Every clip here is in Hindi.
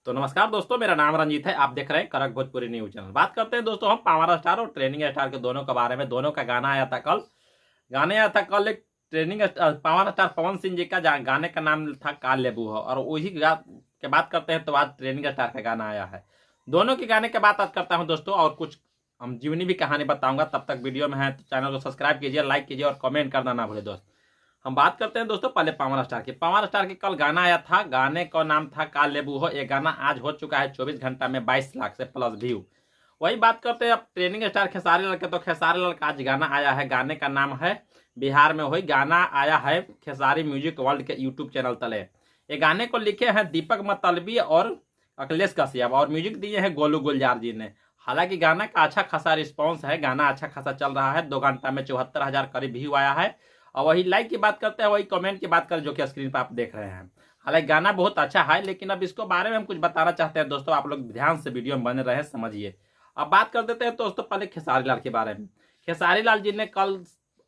तो नमस्कार दोस्तों, मेरा नाम रंजीत है। आप देख रहे हैं कड़क भोजपुरी न्यूज चैनल। बात करते हैं दोस्तों हम पावर स्टार और ट्रेनिंग स्टार के दोनों के बारे में। दोनों का गाना आया था कल। गाने आया था कल एक training star power star Pawan Singh ji का, गाने का नाम था काल लेबू हो। और वही के बात करते हैं तो आज ट्रेनिंग स्टार का गाना आया है। दोनों के गाने के बात आज करता हूँ दोस्तों, और कुछ हम जीवनी भी कहानी बताऊंगा। तब तक वीडियो में है तो चैनल को सब्सक्राइब कीजिए, लाइक कीजिए और कमेंट करना ना भूले दोस्त। हम बात करते हैं दोस्तों पहले पावर स्टार की। पावर स्टार की कल गाना आया था, गाने का नाम था काल लेबू हो। ये गाना आज हो चुका है 24 घंटा में 22 लाख से प्लस व्यू। वही बात करते हैं अब ट्रेनिंग स्टार खेसारी लाल के। तो खेसारी लाल का आज गाना आया है, गाने का नाम है बिहार में होई। गाना आया है खेसारी म्यूजिक वर्ल्ड के यूट्यूब चैनल तले। ये गाने को लिखे हैं दीपक मतलबी और अखिलेश कश्यप, और म्यूजिक दिए हैं गोलू गुलजार जी ने। हालांकि गाना का अच्छा खासा रिस्पॉन्स है, गाना अच्छा खासा चल रहा है। 2 घंटा में 74,000 करीब व्यू आया है। और वही लाइक की बात करते हैं, वही कमेंट की बात करें जो कि स्क्रीन पर आप देख रहे हैं। हालांकि गाना बहुत अच्छा है, लेकिन अब इसको बारे में हम कुछ बताना चाहते हैं दोस्तों। आप लोग ध्यान से वीडियो में बने रहे, समझिए। अब बात कर देते हैं दोस्तों पहले खेसारी लाल के बारे में। खेसारी लाल जी ने कल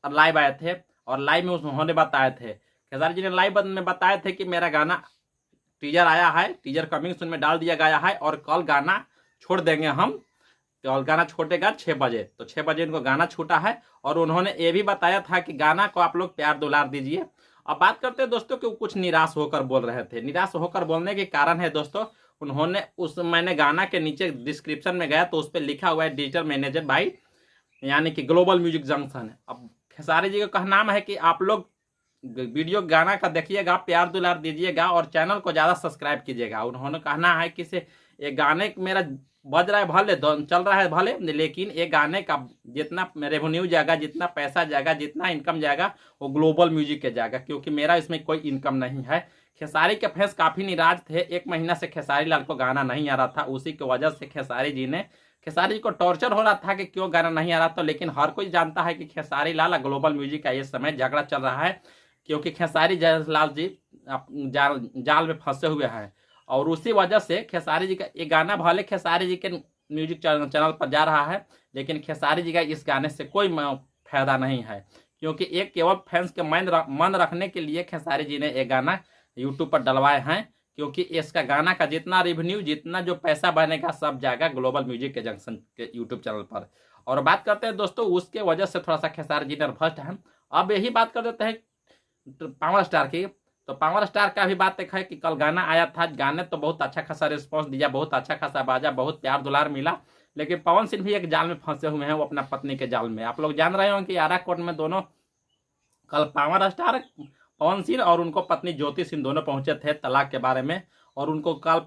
लाइव आए थे, और लाइव में उन्होंने बताए थे, खेसारी जी ने लाइव में बताए थे कि मेरा गाना टीजर आया है, टीजर कमिंग सून में डाल दिया गया है, और कल गाना छोड़ देंगे हम। कल गाना छोटेगा 6 बजे, तो 6 बजे इनको गाना छूटा है। और उन्होंने ये भी बताया था कि गाना को आप लोग प्यार दुलार दीजिए। अब बात करते हैं दोस्तों कि वो कुछ निराश होकर बोल रहे थे। निराश होकर बोलने के कारण है दोस्तों, उन्होंने मैंने गाना के नीचे डिस्क्रिप्शन में गया तो उस पर लिखा हुआ है डिजिटल मैनेजर बाई, यानी कि ग्लोबल म्यूजिक जंक्शन। अब खेसारी जी का कहना है कि आप लोग वीडियो गाना का देखिएगा, प्यार दुलार दीजिएगा और चैनल को ज़्यादा सब्सक्राइब कीजिएगा। उन्होंने कहना है कि से ये गाने मेरा बज रहा है भले, चल रहा है भले, लेकिन ये गाने का जितना रेवेन्यू जाएगा, जितना पैसा जाएगा, जितना इनकम जाएगा, वो ग्लोबल म्यूजिक के जाएगा, क्योंकि मेरा इसमें कोई इनकम नहीं है। खेसारी के फैंस काफ़ी निराश थे। 1 महीना से खेसारी लाल को गाना नहीं आ रहा था। उसी की वजह से खेसारी जी को टॉर्चर हो रहा था कि क्यों गाना नहीं आ रहा था। लेकिन हर कोई जानता है कि खेसारी लाल ग्लोबल म्यूजिक का ये समय झगड़ा चल रहा है, क्योंकि खेसारी लाल जी जाल में फंसे हुए हैं। और उसी वजह से खेसारी जी का ये गाना भले खेसारी जी के म्यूजिक चैनल पर जा रहा है, लेकिन खेसारी जी का इस गाने से कोई फायदा नहीं है, क्योंकि एक केवल फैंस के मन रखने के लिए खेसारी जी ने ये गाना यूट्यूब पर डलवाए हैं। क्योंकि इसका गाना का जितना रेवेन्यू, जितना जो पैसा बनेगा, सब जाएगा ग्लोबल म्यूजिक के जंक्शन के यूट्यूब चैनल पर। और बात करते हैं दोस्तों उसके वजह से थोड़ा सा खेसारी जी नर्वस है। अब यही बात कर देते हैं पावर स्टार की। तो पावर स्टार का भी बात है कि कल गाना आया था, गाने तो बहुत अच्छा खासा रिस्पांस दिया, बहुत अच्छा खासा बाजा, बहुत प्यार दुलार मिला। लेकिन पवन सिंह भी एक जाल में फंसे हुए हैं, वो अपना पत्नी के जाल में। आप लोग जान रहे हो कि आरा कोर्ट में दोनों कल पावर स्टार पवन सिंह और उनको पत्नी ज्योति सिंह दोनों पहुंचे थे तलाक के बारे में। और उनको कल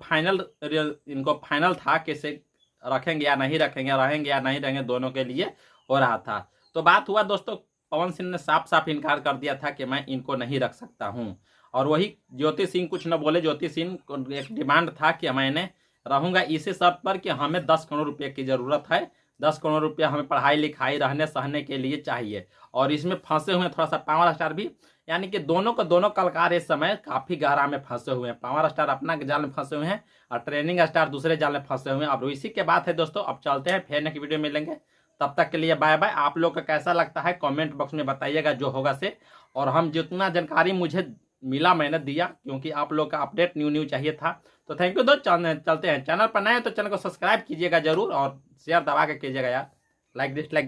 इनको फाइनल था कि से रखेंगे या नहीं रखेंगे, रहेंगे या नहीं रहेंगे, दोनों के लिए हो रहा था। तो बात हुआ दोस्तों, पवन सिंह ने साफ साफ इनकार कर दिया था कि मैं इनको नहीं रख सकता हूं। और वही ज्योति सिंह कुछ न बोले। ज्योति सिंह को एक डिमांड था कि मैंने रहूंगा इसी शर्त पर कि हमें 10 करोड़ रुपये की जरूरत है। 10 करोड़ रुपया हमें पढ़ाई लिखाई रहने सहने के लिए चाहिए। और इसमें फंसे हुए थोड़ा सा पावर स्टार भी, यानी कि दोनों को दोनों कलाकार इस समय काफी गहरा में फंसे हुए हैं। पावर स्टार अपना जाल में फंसे हुए हैं और ट्रेनिंग स्टार दूसरे जाल में फंसे हुए हैं। अब इसी के बात है दोस्तों। अब चलते हैं, फिर नेक्स्ट वीडियो मिलेंगे। तब तक के लिए बाय बाय। आप लोग का कैसा लगता है कमेंट बॉक्स में बताइएगा जो होगा से। और हम जितना जानकारी मुझे मिला मैंने दिया, क्योंकि आप लोग का अपडेट न्यू चाहिए था। तो थैंक यू दोस्त। चलते हैं। चैनल पर नए तो चैनल को सब्सक्राइब कीजिएगा जरूर, और शेयर दबा के कीजिएगा यार, लाइक डिसलाइक।